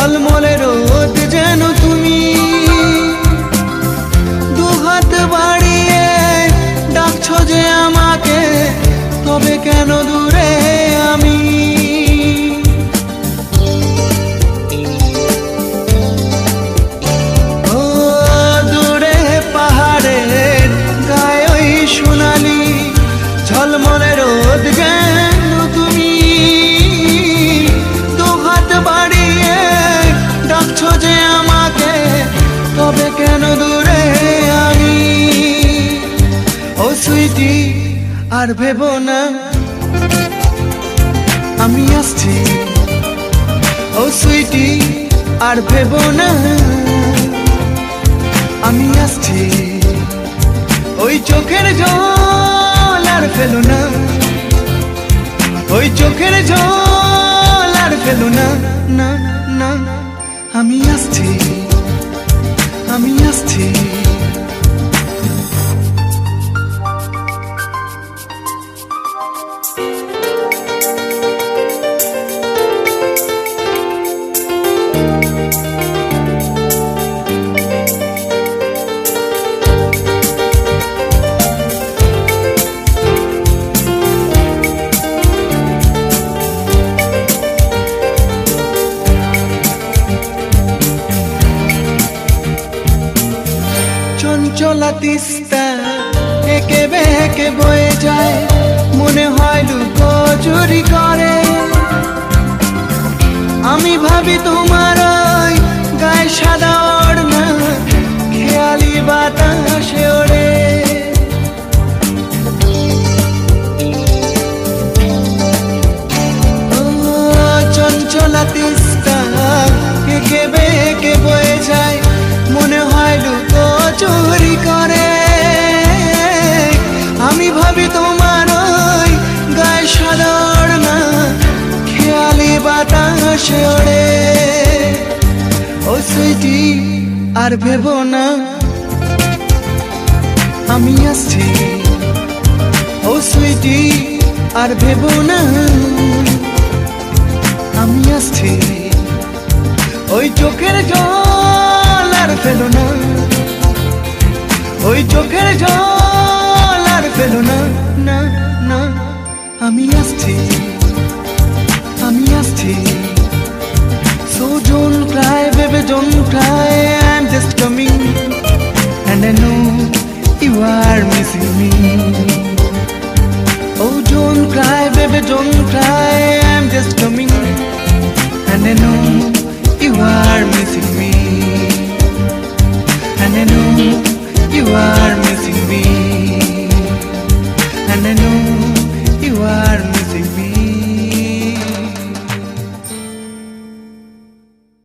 ঝলমলে রোদ যেন তুমি, দুহাত বাড়িয়ে ডাকছো যে আমাকে, তবে কেন দূরে আমি? ও দূরে পাহাড়ের গায়ে ওই সোনালি ঝলমলে রোদ যেন তুমি, দুহাত বাড়িয়ে ডাকছো যে আমাকে, তবে কেন দূরে আমি? ও সুইটি আর ভেবো না আমি আসছি, ও সুইটি আর ভেবো না আমি আসছি। ওই চোখের জল আর ফেলো না, ওই চোখের জল আর ফেলো না, না না আমি আসছি, আমি আসছি। চঞ্চলা তিস্তা একে বেঁকে বয়ে যায়, মনে হয় লুকোচুরি করে। আমি ভাবি তোমার ওই গায়ে সাদা ওড়না খেয়ালি বাতাসে ওড়ে। ও চঞ্চলা তিস্তা একে বেঁকে বয়ে যায়, মনে হয় লুকোচুরি করে। আমি ভাবি তোমার ওই গায়ে সাদা ওড়না খেয়ালি বাতাসে ওড়ে। ও সুইটি আর ভেবো না আমি আসছি, ও সুইটি আর ভেবো না আমি আসছি। ওই চোখের জল আর ফেলো না, ওই চোখের জল আর ফেলো না, না না আমি আসছি, আমি আসছি। So don't cry baby, don't cry, I'm just coming, and I know you are